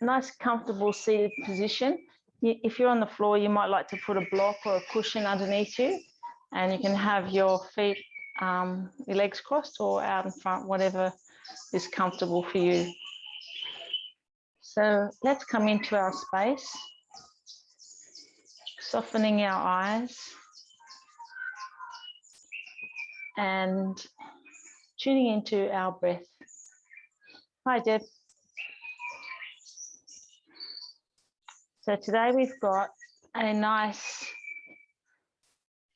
nice comfortable seated position. If you're on the floor, you might like to put a block or a cushion underneath you, and you can have your feet, your legs crossed or out in front, whatever is comfortable for you. So let's come into our space, softening our eyes and tuning into our breath. Hi, Deb. So today we've got a nice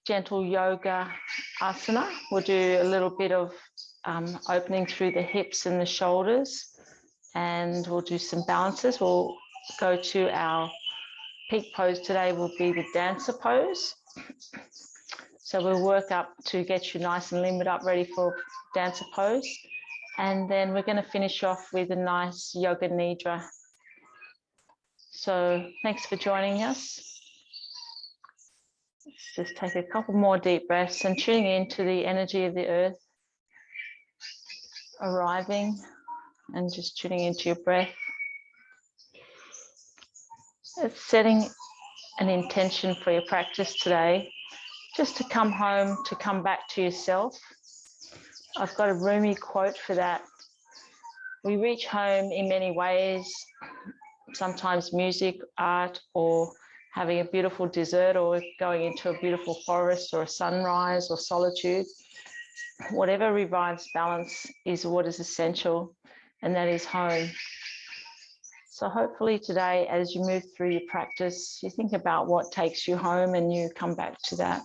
gentle yoga asana. We'll do a little bit of opening through the hips and the shoulders, and we'll do some balances. We'll go to our peak pose today, will be the dancer pose. So we'll work up to get you nice and limbered up, ready for dancer pose. And then we're going to finish off with a nice Yoga Nidra. So thanks for joining us. Let's just take a couple more deep breaths and tuning into the energy of the earth arriving, and just tuning into your breath. It's setting an intention for your practice today, just to come home, to come back to yourself. I've got a Rumi quote for that. We reach home in many ways, sometimes music, art, or having a beautiful dessert, or going into a beautiful forest or a sunrise or solitude. Whatever revives balance is what is essential, and that is home. So hopefully today, as you move through your practice, you think about what takes you home and you come back to that.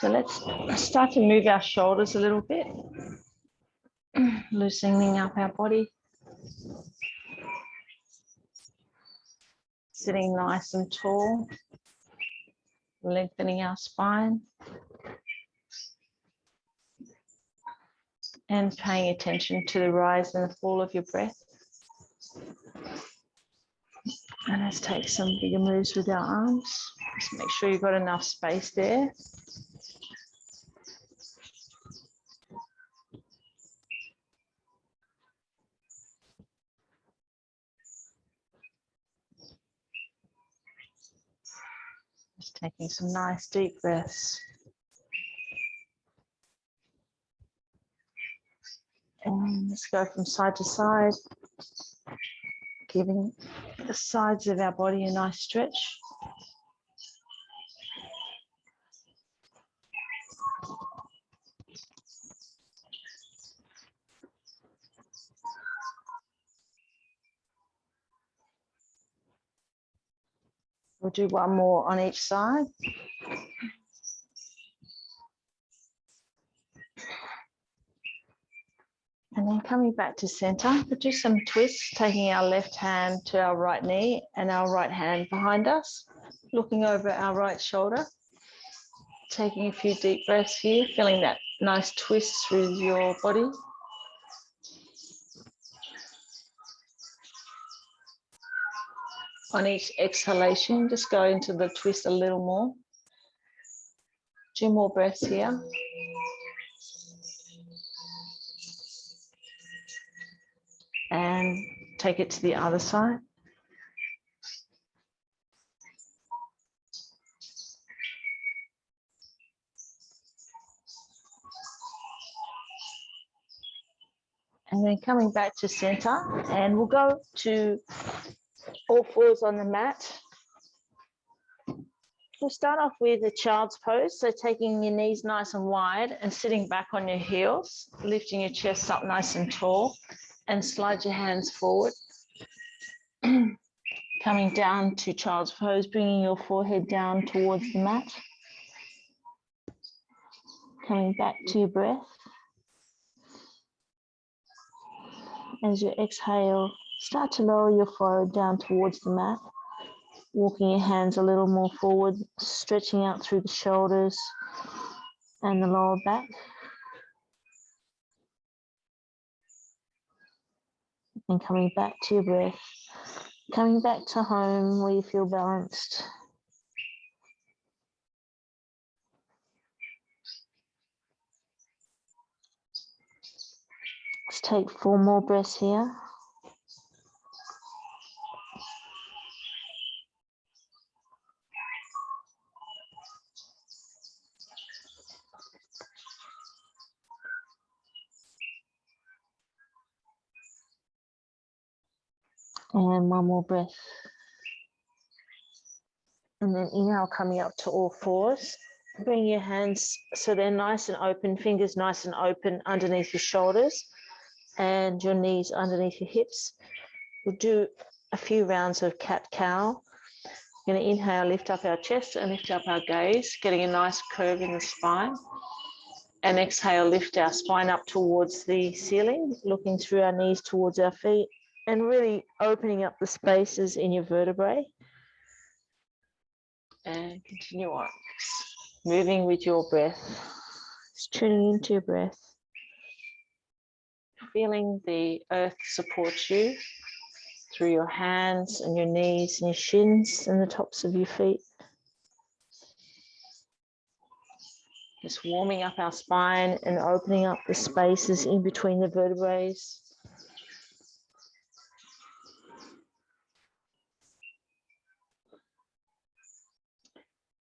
So let's start to move our shoulders a little bit, loosening up our body. Sitting nice and tall, lengthening our spine, and paying attention to the rise and the fall of your breath. And let's take some bigger moves with our arms. Just make sure you've got enough space there. Just taking some nice deep breaths. And let's go from side to side, giving the sides of our body a nice stretch. We'll do one more on each side. And then coming back to center, we'll do some twists, taking our left hand to our right knee and our right hand behind us, looking over our right shoulder, taking a few deep breaths here, feeling that nice twist through your body. On each exhalation, just go into the twist a little more. 2 more breaths here. And take it to the other side. And then coming back to center, and we'll go to all fours on the mat. We'll start off with a child's pose, so taking your knees nice and wide and sitting back on your heels, lifting your chest up nice and tall, and slide your hands forward. Coming down to child's pose, bringing your forehead down towards the mat. Coming back to your breath. As you exhale, start to lower your forehead down towards the mat, walking your hands a little more forward, stretching out through the shoulders and the lower back. And coming back to your breath, coming back to home where you feel balanced. take 4 more breaths here. And 1 more breath. And then inhale, coming up to all fours. Bring your hands so they're nice and open, fingers nice and open underneath your shoulders and your knees underneath your hips. We'll do a few rounds of cat-cow. We're going to inhale, lift up our chest and lift up our gaze, getting a nice curve in the spine. And exhale, lift our spine up towards the ceiling, looking through our knees towards our feet and really opening up the spaces in your vertebrae. And continue on, moving with your breath, just tuning into your breath, feeling the earth support you through your hands and your knees and your shins and the tops of your feet. Just warming up our spine and opening up the spaces in between the vertebrae.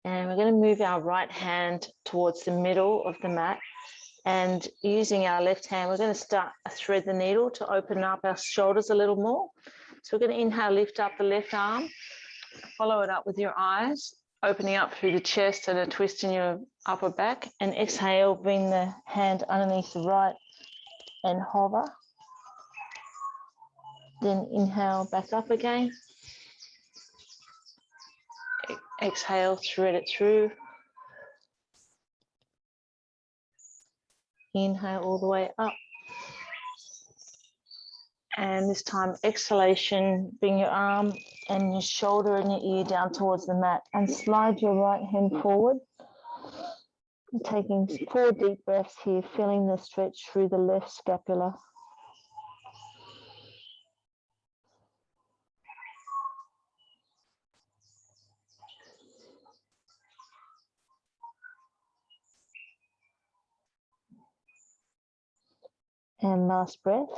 And we're going to move our right hand towards the middle of the mat. And using our left hand, we're going to start thread the needle to open up our shoulders a little more. So we're going to inhale, lift up the left arm, follow it up with your eyes, opening up through the chest and a twist in your upper back. And exhale, bring the hand underneath the right and hover. Then inhale, back up again. Exhale, thread it through. Inhale all the way up. And this time, exhalation, bring your arm and your shoulder and your ear down towards the mat and slide your right hand forward. Taking 4 deep breaths here, feeling the stretch through the left scapula. And last breath.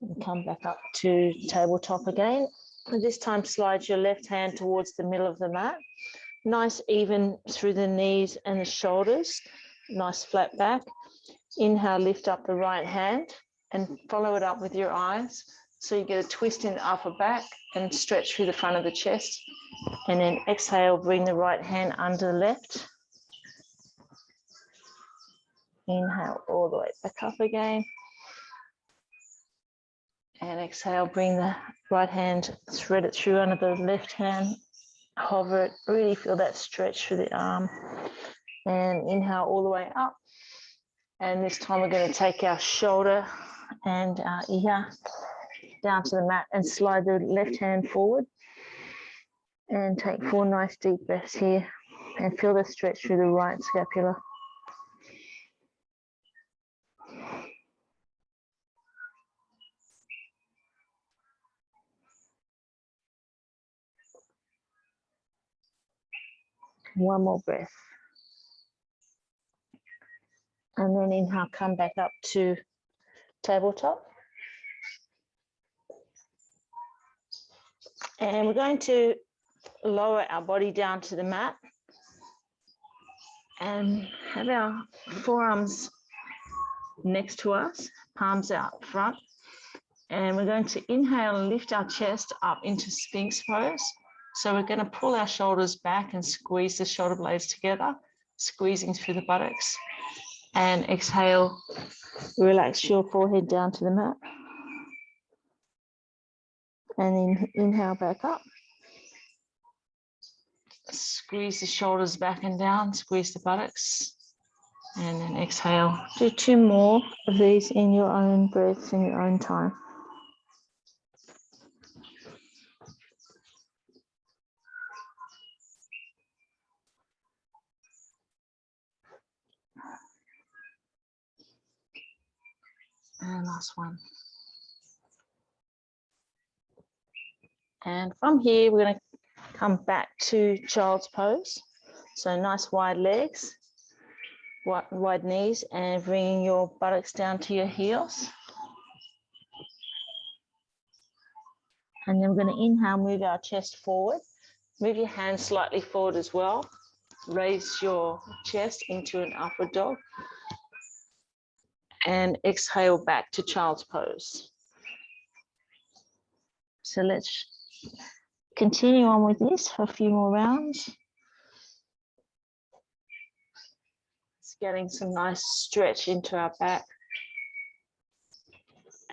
And come back up to tabletop again. And this time slide your left hand towards the middle of the mat. Nice even through the knees and the shoulders. Nice flat back. Inhale, lift up the right hand and follow it up with your eyes. So you get a twist in the upper back and stretch through the front of the chest. And then exhale, bring the right hand under the left. Inhale all the way back up again. And exhale, bring the right hand, thread it through under the left hand, hover it, really feel that stretch through the arm. And inhale all the way up. And this time we're going to take our shoulder and our ear down to the mat and slide the left hand forward. And take 4 nice deep breaths here and feel the stretch through the right scapula. One more breath. And then inhale, come back up to tabletop. And we're going to lower our body down to the mat and have our forearms next to us, palms out front. And we're going to inhale and lift our chest up into Sphinx pose. So we're going to pull our shoulders back and squeeze the shoulder blades together, squeezing through the buttocks. And exhale, relax your forehead down to the mat. And then inhale back up. Squeeze the shoulders back and down, squeeze the buttocks. And then exhale. Do 2 more of these in your own breaths, in your own time. And last one. And from here, we're going to come back to child's pose. So nice wide legs, wide knees, and bringing your buttocks down to your heels. And then we're going to inhale, move our chest forward. Move your hands slightly forward as well. Raise your chest into an upward dog. And exhale back to child's pose. So let's continue on with this for a few more rounds. It's getting some nice stretch into our back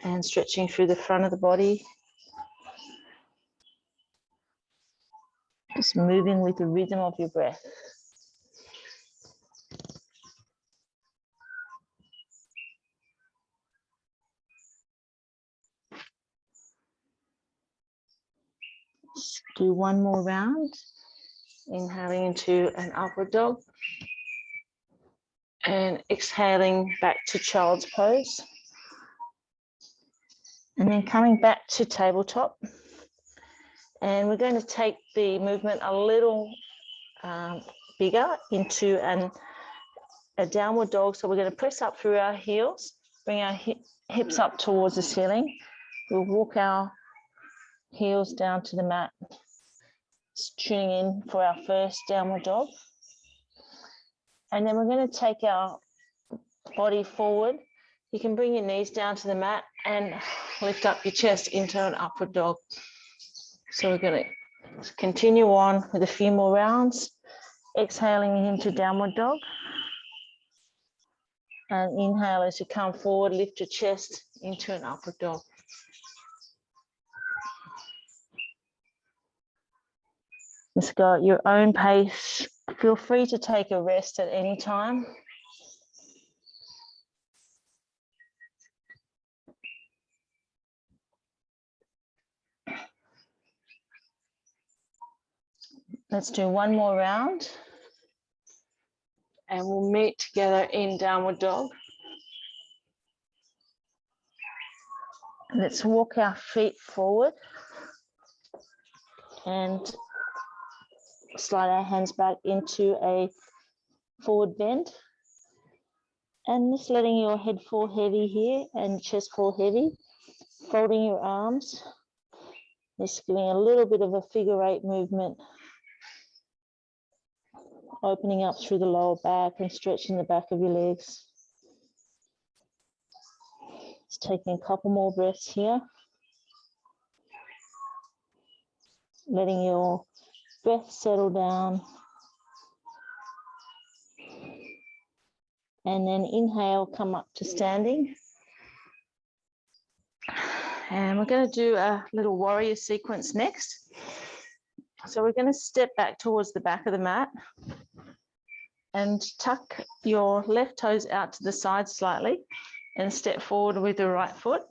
and stretching through the front of the body. Just moving with the rhythm of your breath. Let's do one more round. Inhaling into an upward dog. And exhaling back to child's pose. And then coming back to tabletop. And we're going to take the movement a little bigger into a downward dog. So we're going to press up through our heels, bring our hips up towards the ceiling. We'll walk our heels down to the mat, tuning in for our first downward dog. And then we're going to take our body forward. You can bring your knees down to the mat and lift up your chest into an upward dog. So we're going to continue on with a few more rounds, exhaling into downward dog. And inhale as you come forward, lift your chest into an upward dog. Just go at your own pace. Feel free to take a rest at any time. Let's do one more round. And we'll meet together in downward dog. Let's walk our feet forward and slide our hands back into a forward bend. And just letting your head fall heavy here and chest fall heavy. Folding your arms. Just giving a little bit of a figure eight movement. Opening up through the lower back and stretching the back of your legs. Just taking a couple more breaths here. Letting your breath settle down. And then inhale, come up to standing. And we're going to do a little warrior sequence next. So we're going to step back towards the back of the mat and tuck your left toes out to the side slightly and step forward with the right foot.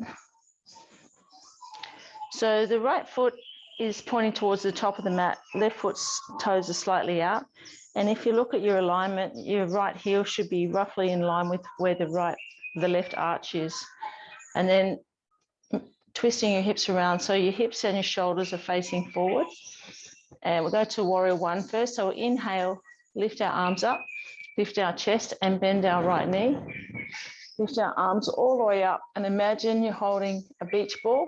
So the right foot is pointing towards the top of the mat. Left foot's toes are slightly out. And if you look at your alignment, your right heel should be roughly in line with where the left arch is. And then twisting your hips around so your hips and your shoulders are facing forward. And we'll go to warrior one first. So we'll inhale, lift our arms up, lift our chest and bend our right knee. Lift our arms all the way up and imagine you're holding a beach ball,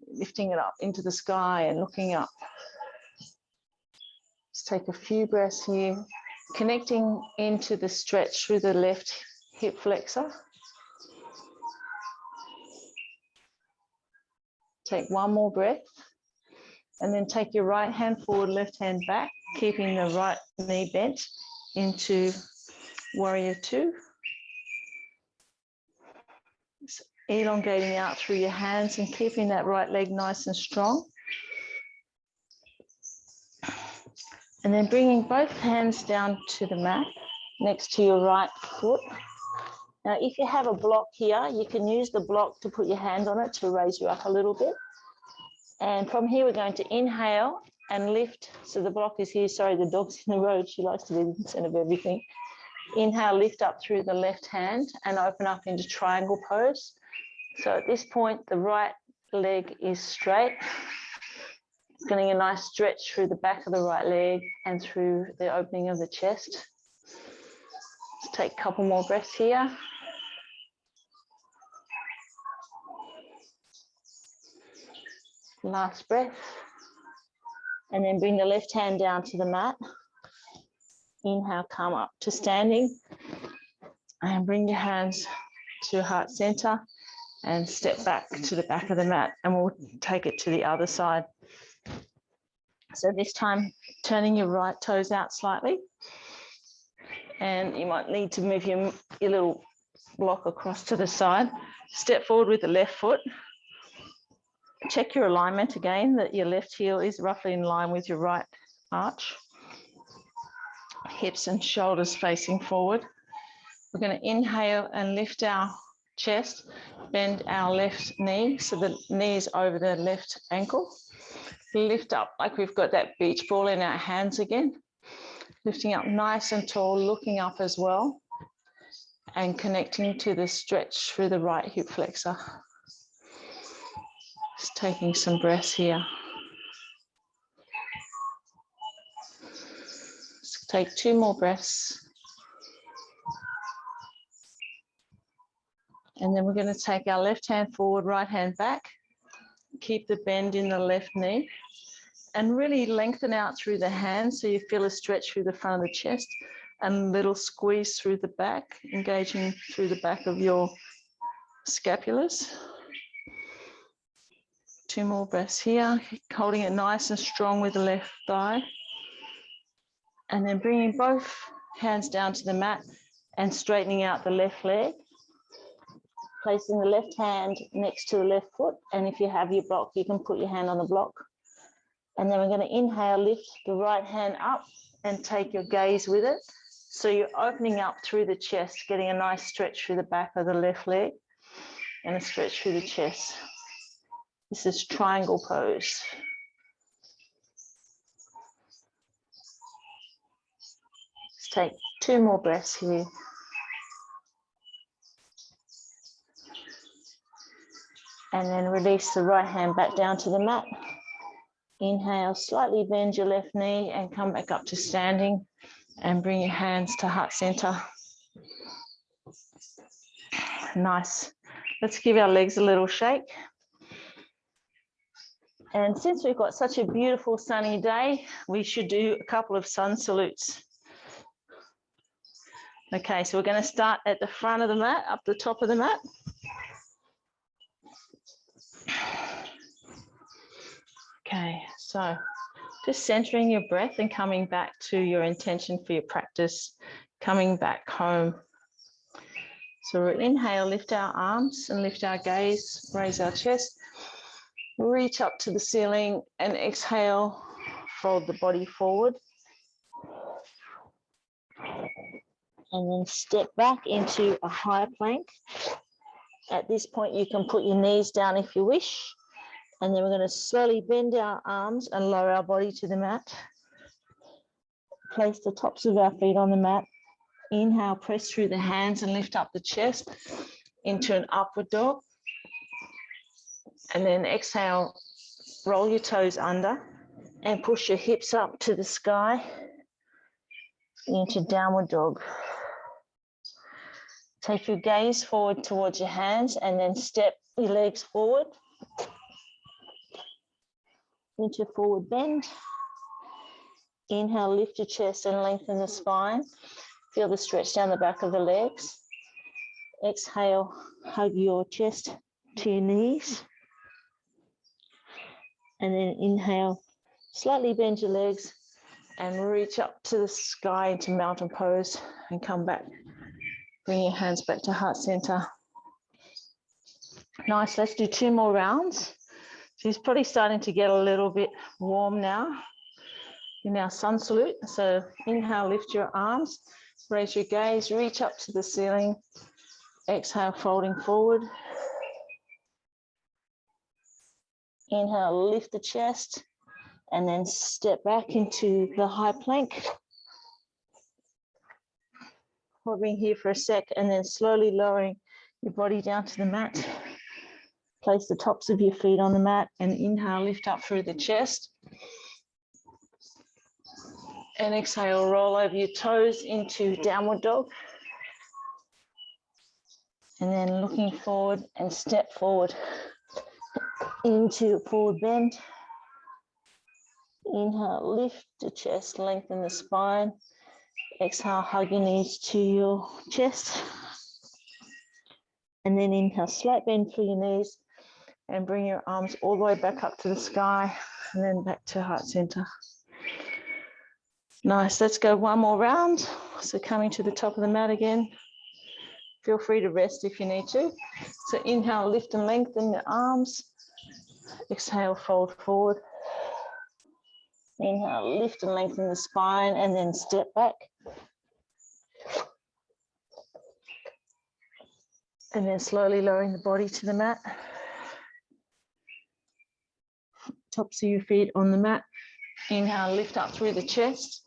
lifting it up into the sky and looking up. Let's take a few breaths here, connecting into the stretch through the left hip flexor. Take one more breath and then take your right hand forward, left hand back, keeping the right knee bent into warrior two. Just elongating out through your hands and keeping that right leg nice and strong. And then bringing both hands down to the mat next to your right foot. Now, if you have a block here, you can use the block to put your hand on it to raise you up a little bit. And from here, we're going to inhale and lift. So the block is here. Sorry, the dog's in the road. She likes to be in the center of everything. Inhale, lift up through the left hand and open up into triangle pose. So at this point, the right leg is straight. Getting a nice stretch through the back of the right leg and through the opening of the chest. Let's take a couple more breaths here. Last breath. And then bring the left hand down to the mat. Inhale, come up to standing. And bring your hands to heart center and step back to the back of the mat, and we'll take it to the other side. So this time, turning your right toes out slightly, and you might need to move your little block across to the side. Step forward with the left foot. Check your alignment again, that your left heel is roughly in line with your right arch. Hips and shoulders facing forward. We're going to inhale and lift our chest, bend our left knee so the knee is over the left ankle. Lift up like we've got that beach ball in our hands again. Lifting up nice and tall, looking up as well, and connecting to the stretch through the right hip flexor. Just taking some breaths here. Let's take 2 more breaths. And then we're going to take our left hand forward, right hand back. Keep the bend in the left knee. And really lengthen out through the hands so you feel a stretch through the front of the chest and a little squeeze through the back, engaging through the back of your scapulars. 2 more breaths here, holding it nice and strong with the left thigh. And then bringing both hands down to the mat and straightening out the left leg. Placing the left hand next to the left foot. And if you have your block, you can put your hand on the block. And then we're going to inhale, lift the right hand up and take your gaze with it. So you're opening up through the chest, getting a nice stretch through the back of the left leg and a stretch through the chest. This is triangle pose. Let's take 2 more breaths here. And then release the right hand back down to the mat. Inhale, slightly bend your left knee and come back up to standing and bring your hands to heart center. Nice. Let's give our legs a little shake. And since we've got such a beautiful sunny day, we should do a couple of sun salutes. Okay, so we're going to start at the front of the mat, up the top of the mat. Okay, so just centering your breath and coming back to your intention for your practice, coming back home. So we'll inhale, lift our arms and lift our gaze, raise our chest, reach up to the ceiling, and exhale, fold the body forward. And then step back into a high plank. At this point, you can put your knees down if you wish. And then we're going to slowly bend our arms and lower our body to the mat. Place the tops of our feet on the mat. Inhale, press through the hands and lift up the chest into an upward dog. And then exhale, roll your toes under and push your hips up to the sky into downward dog. Take your gaze forward towards your hands and then step your legs forward into forward bend. Inhale, lift your chest and lengthen the spine. Feel the stretch down the back of the legs. Exhale, hug your chest to your knees. And then inhale, slightly bend your legs and reach up to the sky into mountain pose and come back. Bring your hands back to heart center. Nice, let's do 2 more rounds. So it's probably starting to get a little bit warm now in our sun salute. So inhale, lift your arms, raise your gaze, reach up to the ceiling. Exhale, folding forward. Inhale, lift the chest and then step back into the high plank. Hovering here for a sec and then slowly lowering your body down to the mat. Place the tops of your feet on the mat and inhale, lift up through the chest. And exhale, roll over your toes into downward dog. And then looking forward and step forward. into forward bend. Inhale, lift the chest, lengthen the spine. Exhale, hug your knees to your chest. And then inhale, slight bend through your knees and bring your arms all the way back up to the sky and then back to heart center. Nice, let's go one more round. So coming to the top of the mat again. Feel free to rest if you need to. So inhale, lift and lengthen the arms. Exhale, fold forward. Inhale, lift and lengthen the spine and then step back. And then slowly lowering the body to the mat. Tops of your feet on the mat. Inhale, lift up through the chest.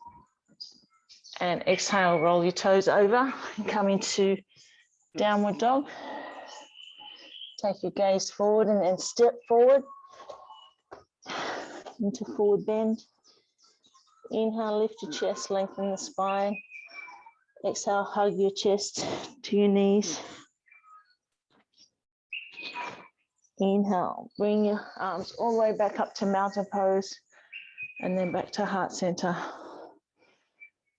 And exhale, roll your toes over and come into downward dog. Take your gaze forward and then step forward into forward bend. Inhale, lift your chest, lengthen the spine. Exhale, hug your chest to your knees. Inhale, bring your arms all the way back up to mountain pose and then back to heart center.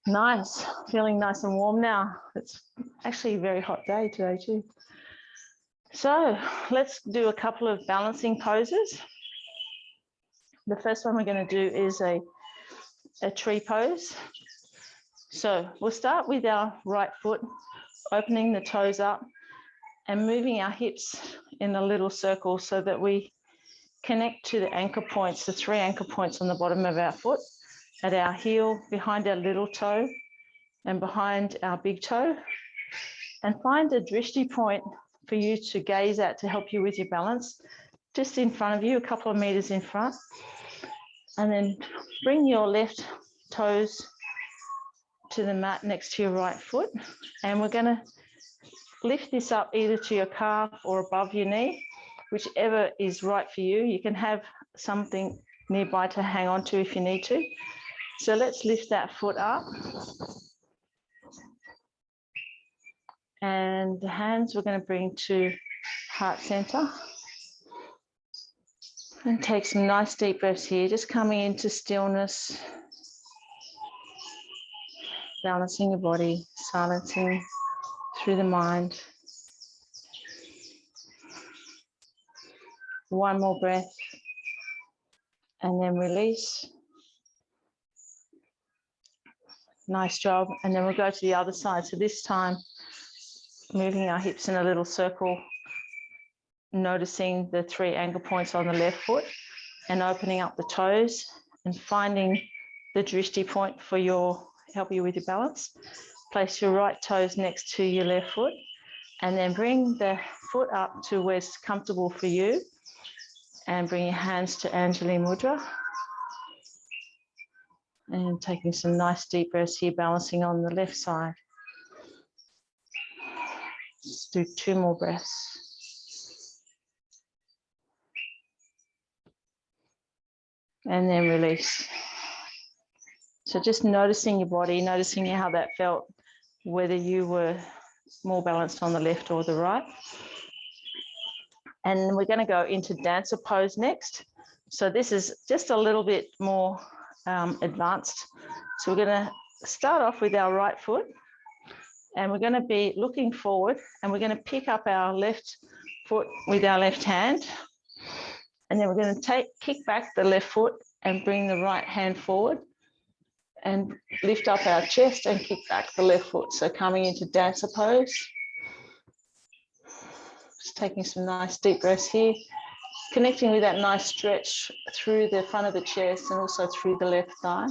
Nice, feeling nice and warm now. It's actually a very hot day today too. So let's do a couple of balancing poses. The first one we're going to do is a tree pose. So we'll start with our right foot, opening the toes up and moving our hips in a little circle so that we connect to the anchor points, the 3 anchor points on the bottom of our foot, at our heel, behind our little toe, and behind our big toe. And find a drishti point for you to gaze at to help you with your balance, just in front of you, a couple of meters in front. And then bring your left toes to the mat next to your right foot. And we're going to lift this up either to your calf or above your knee, whichever is right for you. You can have something nearby to hang on to if you need to. So let's lift that foot up. And the hands we're going to bring to heart center. And take some nice deep breaths here, just coming into stillness. Balancing your body, silencing through the mind. One more breath. And then release. Nice job. And then we'll go to the other side. So this time, moving our hips in a little circle, noticing the 3 anchor points on the left foot and opening up the toes and finding the drishti point for help you with your balance. Place your right toes next to your left foot and then bring the foot up to where it's comfortable for you and bring your hands to Anjali Mudra. And taking some nice deep breaths here, balancing on the left side. Let's do 2 more breaths. And then release. So just noticing your body, noticing how that felt, whether you were more balanced on the left or the right. And we're going to go into dancer pose next. So this is just a little bit more advanced. So we're going to start off with our right foot and we're going to be looking forward and we're going to pick up our left foot with our left hand. And then we're going to kick back the left foot and bring the right hand forward and lift up our chest and kick back the left foot. So coming into dancer pose. Just taking some nice deep breaths here. Connecting with that nice stretch through the front of the chest and also through the left thigh.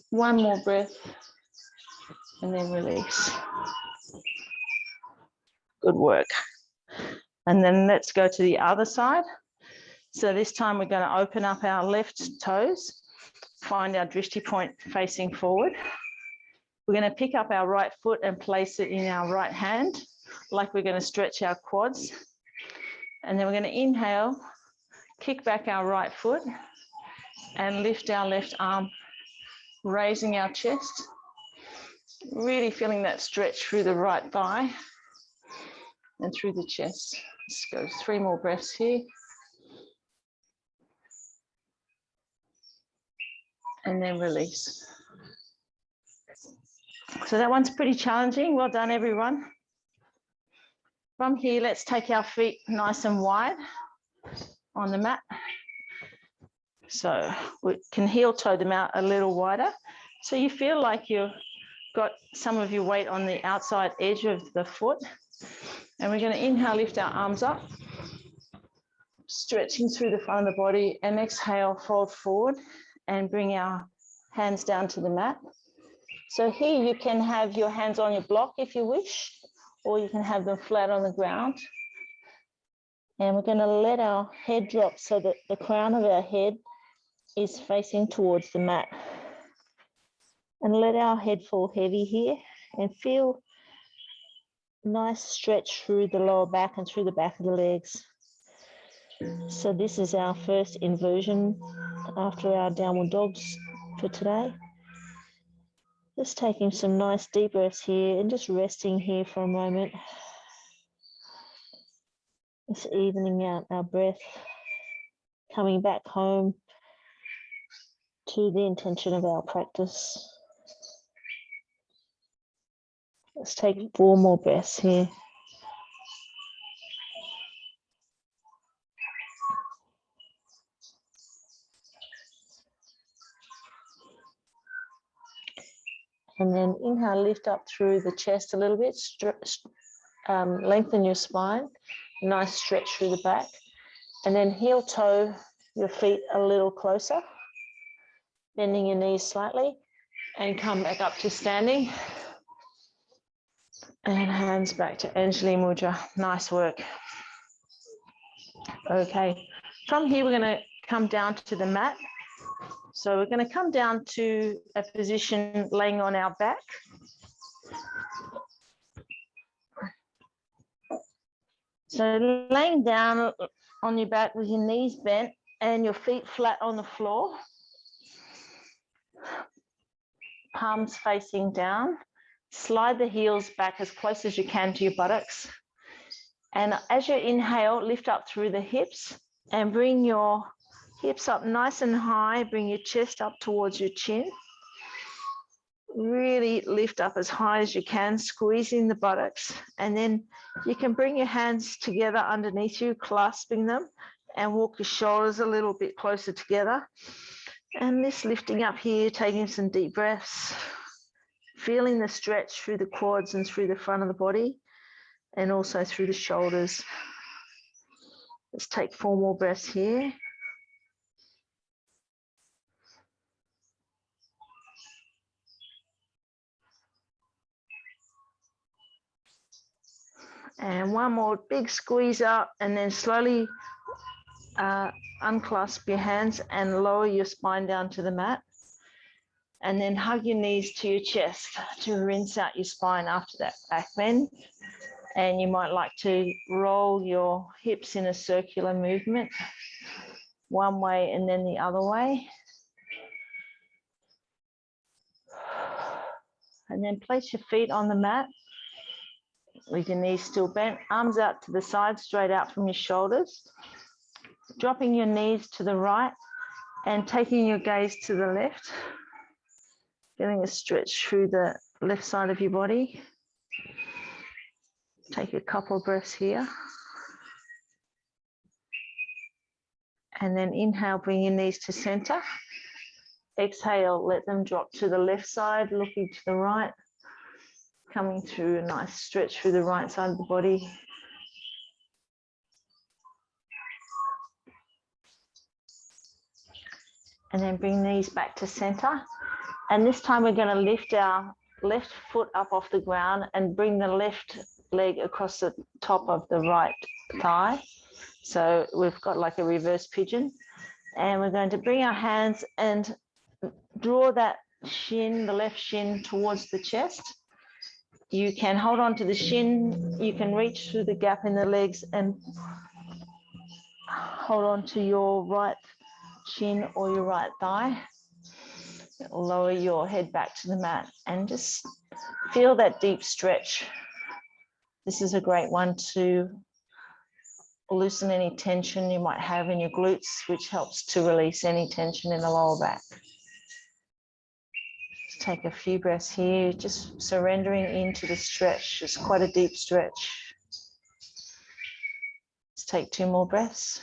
One more breath and then release. Good work. And then let's go to the other side. So this time we're going to open up our left toes, find our drishti point facing forward. We're going to pick up our right foot and place it in our right hand, like we're going to stretch our quads. And then we're going to inhale, kick back our right foot and lift our left arm, raising our chest, really feeling that stretch through the right thigh and through the chest. Let's go 3 more breaths here. and then release. So that one's pretty challenging. Well done, everyone. From here, let's take our feet nice and wide on the mat. So we can heel toe them out a little wider. So you feel like you've got some of your weight on the outside edge of the foot. And we're going to inhale, lift our arms up, stretching through the front of the body, and exhale, fold forward and bring our hands down to the mat. So here you can have your hands on your block if you wish, or you can have them flat on the ground. And we're going to let our head drop so that the crown of our head is facing towards the mat. And let our head fall heavy here and feel nice stretch through the lower back and through the back of the legs. So this is our first inversion after our downward dogs for today. Just taking some nice deep breaths here and just resting here for a moment. Just evening out our breath, coming back home to the intention of our practice. Let's take 4 more breaths here. And then inhale, lift up through the chest a little bit, lengthen your spine, nice stretch through the back. And then heel toe your feet a little closer, bending your knees slightly, and come back up to standing. And hands back to Anjali Mudra. Nice work. Okay, from here we're going to come down to the mat. So we're going to come down to a position laying on our back. So laying down on your back with your knees bent and your feet flat on the floor. Palms facing down. Slide the heels back as close as you can to your buttocks. And as you inhale, lift up through the hips and bring your hips up nice and high. Bring your chest up towards your chin. Really lift up as high as you can, squeezing the buttocks. And then you can bring your hands together underneath you, clasping them, and walk your shoulders a little bit closer together. And this lifting up here, taking some deep breaths, feeling the stretch through the quads and through the front of the body, and also through the shoulders. Let's take 4 more breaths here. And 1 more big squeeze up, and then slowly unclasp your hands and lower your spine down to the mat. And then hug your knees to your chest to rinse out your spine after that back bend. And you might like to roll your hips in a circular movement, one way and then the other way. And then place your feet on the mat with your knees still bent, arms out to the side, straight out from your shoulders. Dropping your knees to the right and taking your gaze to the left. Feeling a stretch through the left side of your body. Take a couple of breaths here. And then inhale, bring your knees to center. Exhale, let them drop to the left side, looking to the right. Coming through a nice stretch through the right side of the body. And then bring knees back to center. And this time we're going to lift our left foot up off the ground and bring the left leg across the top of the right thigh. So we've got like a reverse pigeon. And we're going to bring our hands and draw that shin, the left shin, towards the chest. You can hold on to the shin. You can reach through the gap in the legs and hold on to your right shin or your right thigh. Lower your head back to the mat and just feel that deep stretch. This is a great one to loosen any tension you might have in your glutes, which helps to release any tension in the lower back. Take a few breaths here, just surrendering into the stretch. It's quite a deep stretch. Let's take 2 more breaths.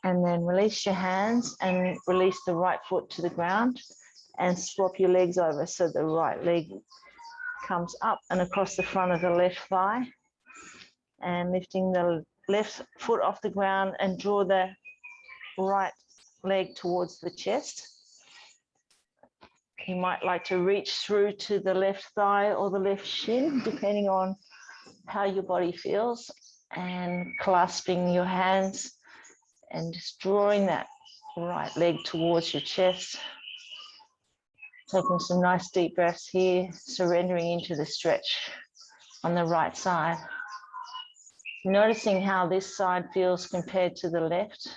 And then release your hands and release the right foot to the ground and swap your legs over so the right leg comes up and across the front of the left thigh, and lifting the left foot off the ground and draw the right leg towards the chest. You might like to reach through to the left thigh or the left shin, depending on how your body feels, and clasping your hands and just drawing that right leg towards your chest. Taking some nice deep breaths here, surrendering into the stretch on the right side. Noticing how this side feels compared to the left.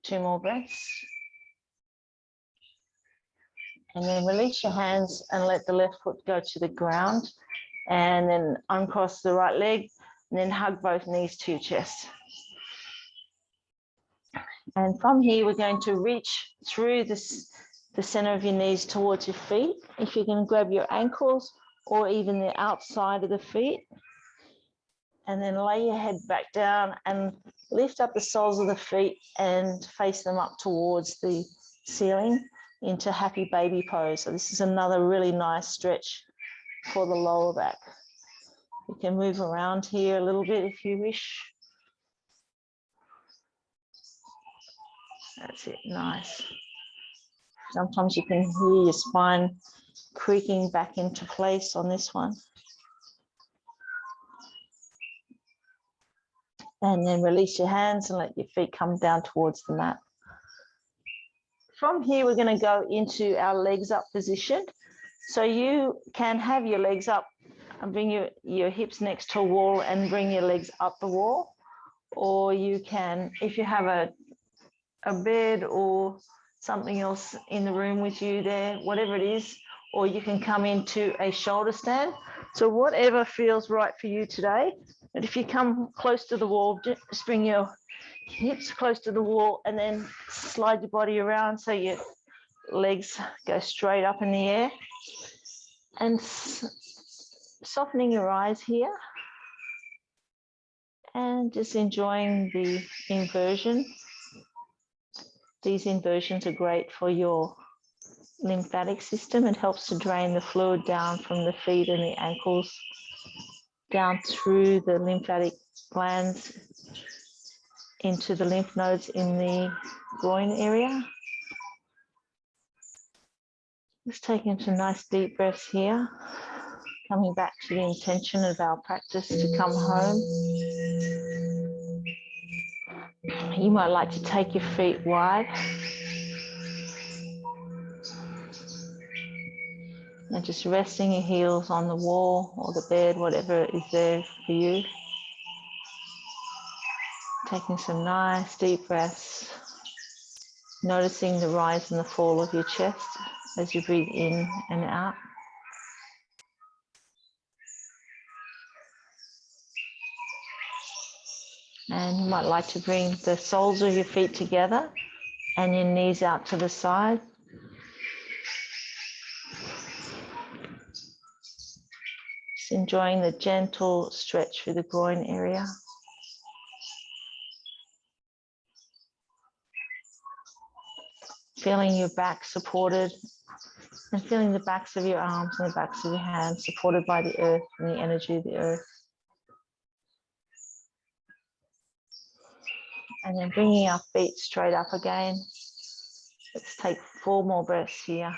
Two more breaths. And then release your hands and let the left foot go to the ground. And then uncross the right leg and then hug both knees to your chest. And from here, we're going to reach through the center of your knees towards your feet. If you can grab your ankles or even the outside of the feet. And then lay your head back down and lift up the soles of the feet and face them up towards the ceiling into happy baby pose. So this is another really nice stretch for the lower back. You can move around here a little bit if you wish. That's it, nice. Sometimes you can hear your spine creaking back into place on this one. And then release your hands and let your feet come down towards the mat. From here, we're going to go into our legs up position. So you can have your legs up and bring your hips next to a wall and bring your legs up the wall. Or you can, if you have a bed or something else in the room with you there, whatever it is, or you can come into a shoulder stand. So whatever feels right for you today. But if you come close to the wall, just bring your hips close to the wall and then slide your body around so your legs go straight up in the air. And softening your eyes here. And just enjoying the inversion. These inversions are great for your lymphatic system. It helps to drain the fluid down from the feet and the ankles, down through the lymphatic glands into the lymph nodes in the groin area. Just taking some nice deep breaths here, coming back to the intention of our practice to come home. You might like to take your feet wide and just resting your heels on the wall or the bed, whatever is there for you. Taking some nice deep breaths, noticing the rise and the fall of your chest as you breathe in and out. And you might like to bring the soles of your feet together and your knees out to the side. Just enjoying the gentle stretch through the groin area. Feeling your back supported and feeling the backs of your arms and the backs of your hands supported by the earth and the energy of the earth. And then bringing our feet straight up again. Let's take 4 more breaths here.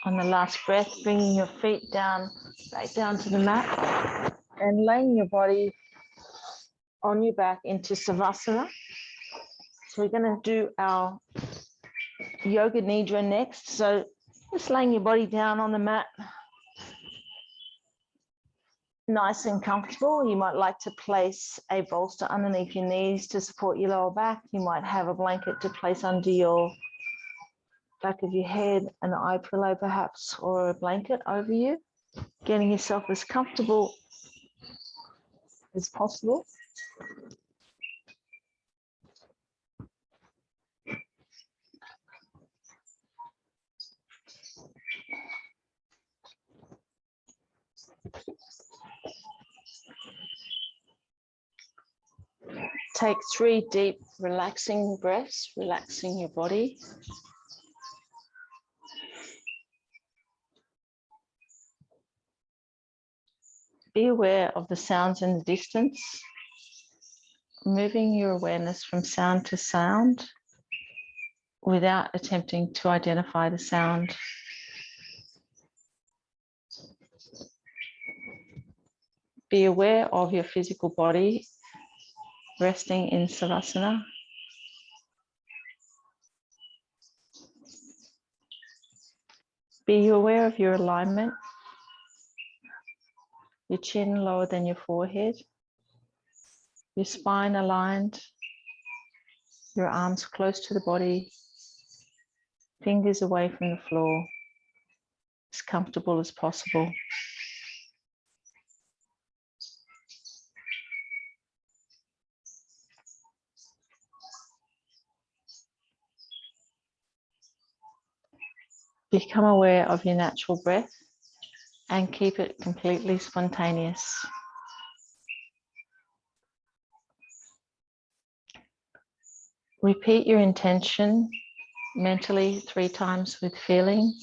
On the last breath, bringing your feet down, back down to the mat and laying your body on your back into Savasana. So we're going to do our Yoga Nidra next. So just laying your body down on the mat, nice and comfortable. You might like to place a bolster underneath your knees to support your lower back. You might have a blanket to place under your back of your head, an eye pillow perhaps, or a blanket over you. Getting yourself as comfortable as possible. Take 3 deep, relaxing breaths, relaxing your body. Be aware of the sounds in the distance, moving your awareness from sound to sound without attempting to identify the sound. Be aware of your physical body resting in Savasana. Be aware of your alignment, your chin lower than your forehead, your spine aligned, your arms close to the body, fingers away from the floor, as comfortable as possible. Become aware of your natural breath and keep it completely spontaneous. Repeat your intention mentally 3 times with feeling.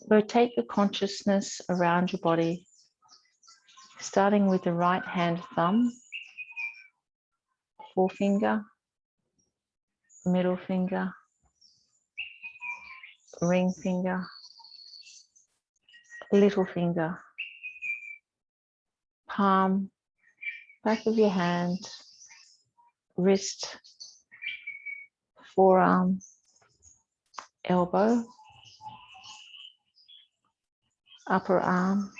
Rotate your consciousness around your body, starting with the right hand thumb, forefinger, middle finger, ring finger, little finger, palm, back of your hand, wrist, forearm, elbow, upper arm,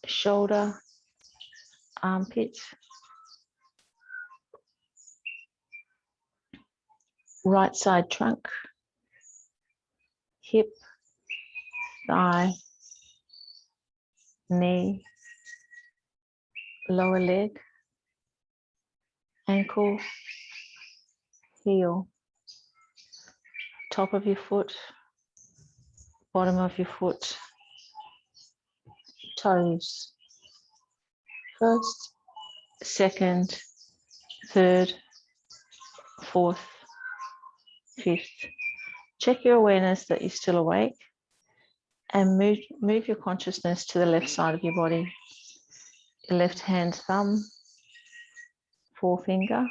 shoulder, armpit, right side trunk, hip, thigh, knee, lower leg, ankle, heel, top of your foot, bottom of your foot, toes, first, second, third, fourth, fifth. Check your awareness that you're still awake and move your consciousness to the left side of your body. Your left hand thumb, forefinger,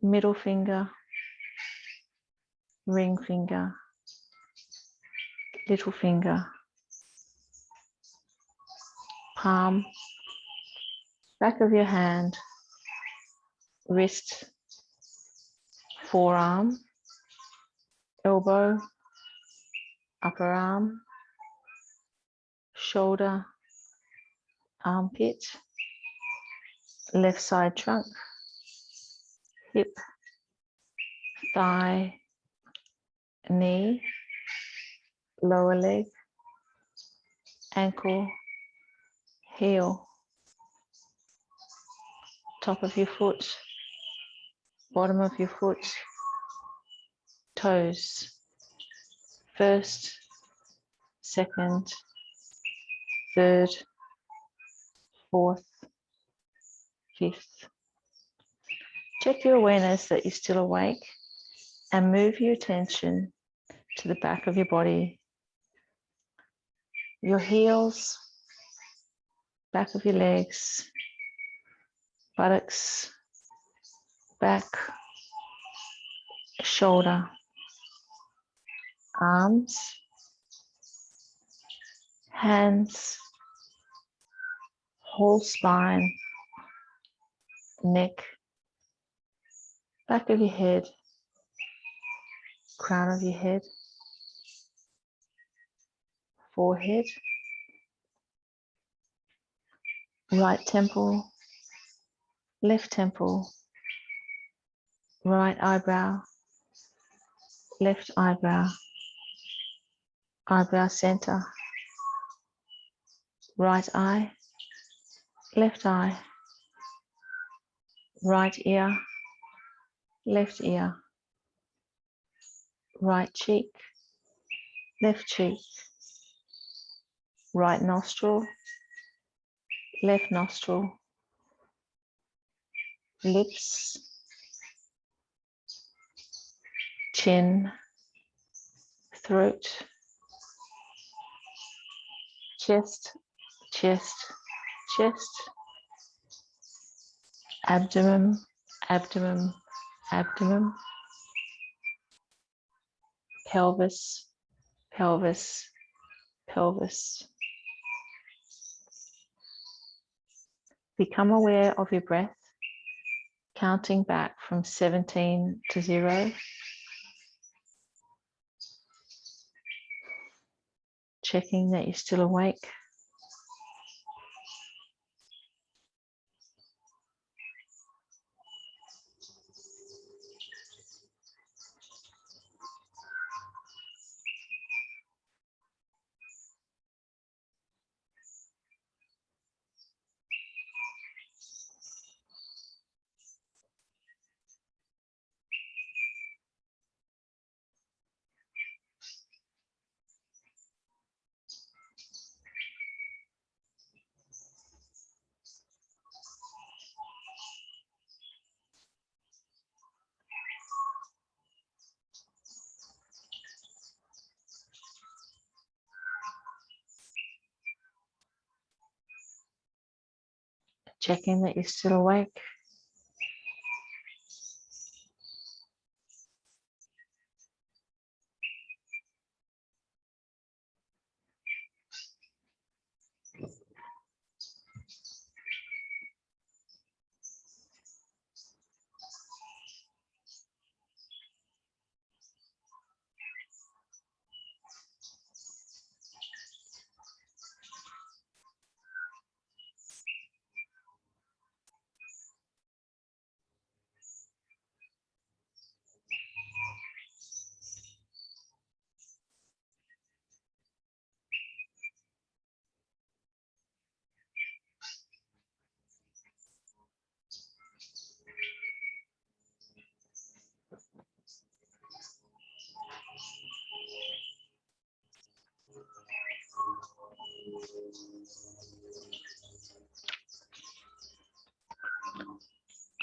middle finger, ring finger, little finger, palm, back of your hand, wrist, forearm, elbow, upper arm, shoulder, armpit, left side trunk, hip, thigh, knee, lower leg, ankle, heel, top of your foot, bottom of your foot, toes, first, second, third, fourth, fifth. Check your awareness that you're still awake and move your attention to the back of your body, your heels, back of your legs, buttocks, back, shoulder, arms, hands, whole spine, neck, back of your head, crown of your head, forehead, right temple, left temple, right eyebrow, left eyebrow, eyebrow center, right eye, left eye, right ear, left ear, right cheek, left cheek, right nostril, left nostril, lips, chin, throat, chest, chest, chest, abdomen, abdomen, abdomen, pelvis, pelvis, pelvis. Become aware of your breath, counting back from 17 to 0. Checking that you're still awake. Checking that you're still awake.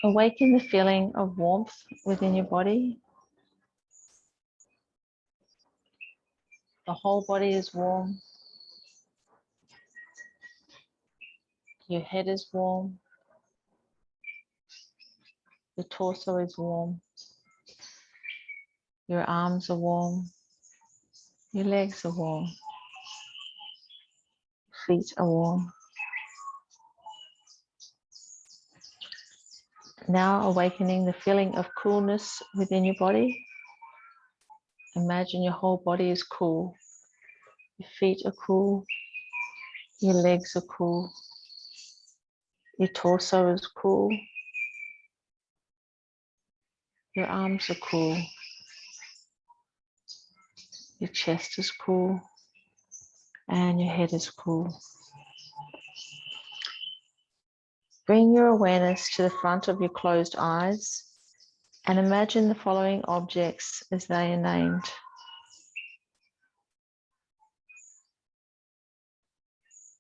Awaken the feeling of warmth within your body. The whole body is warm. Your head is warm. Your torso is warm. Your arms are warm. Your legs are warm. Feet are warm. Now awakening the feeling of coolness within your body. Imagine your whole body is cool. Your feet are cool. Your legs are cool. Your torso is cool. Your arms are cool. Your chest is cool. And your head is cool. Bring your awareness to the front of your closed eyes and imagine the following objects as they are named.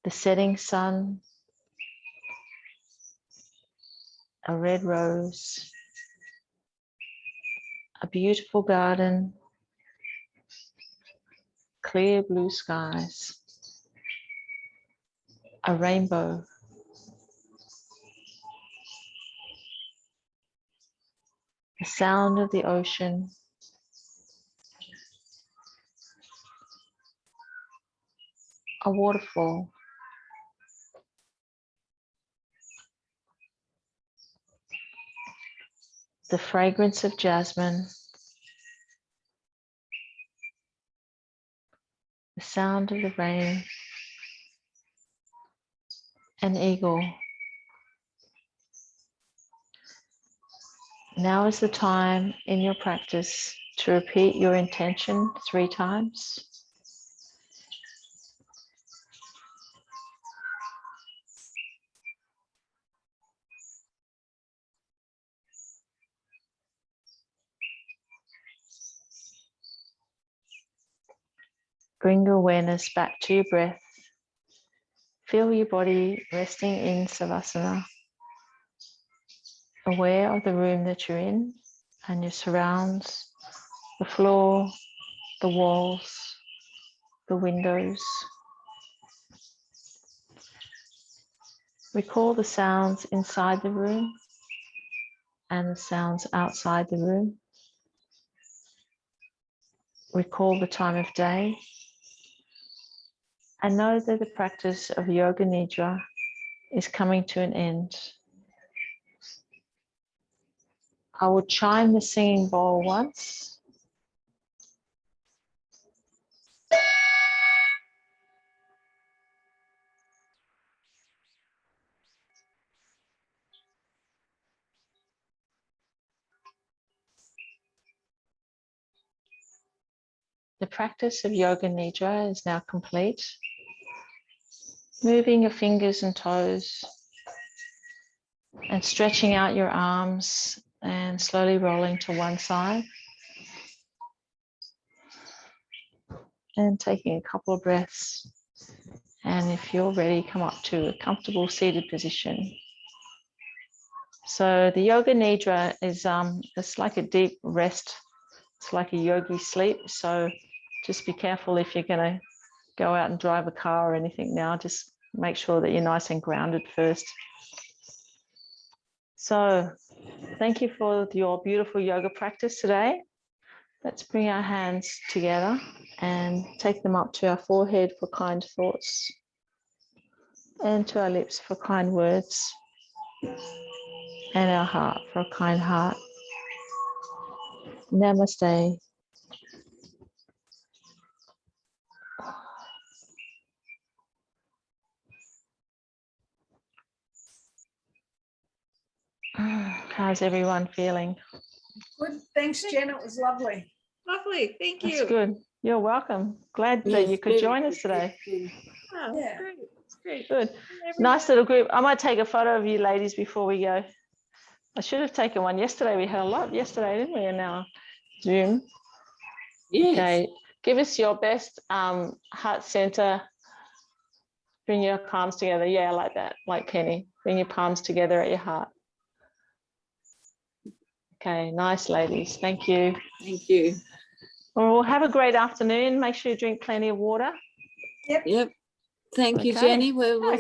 The setting sun, a red rose, a beautiful garden, clear blue skies, a rainbow, the sound of the ocean, a waterfall, the fragrance of jasmine, the sound of the rain, an eagle. Now is the time in your practice to repeat your intention 3 times. Bring your awareness back to your breath. Feel your body resting in Savasana, aware of the room that you're in and your surrounds, the floor, the walls, the windows. Recall the sounds inside the room and the sounds outside the room. Recall the time of day and know that the practice of Yoga Nidra is coming to an end. I will chime the singing bowl once. The practice of Yoga Nidra is now complete. Moving your fingers and toes and stretching out your arms and slowly rolling to one side. And taking a couple of breaths. And if you're ready, come up to a comfortable seated position. So the Yoga Nidra is it's like a deep rest. It's like a yogi sleep. So just be careful if you're going to go out and drive a car or anything now. Just make sure that you're nice and grounded first. So thank you for your beautiful yoga practice today. Let's bring our hands together and take them up to our forehead for kind thoughts and to our lips for kind words and our heart for a kind heart. Namaste. How's everyone feeling? Good. Thanks, Jen. It was lovely. Lovely. Thank you. That's good. You're welcome. Glad that you could join us today. Oh, Yeah. great. It's great. Good. Nice little group. I might take a photo of you ladies before we go. I should have taken one yesterday. We had a lot yesterday, didn't we, in our Zoom? Yes. Okay. Give us your best heart center. Bring your palms together. Yeah, like that, like Kenny. Bring your palms together at your heart. Okay, nice, ladies. Thank you. Thank you. Well, have a great afternoon. Make sure you drink plenty of water. Yep. Yep. Thank you, Okay. Jenny. We'll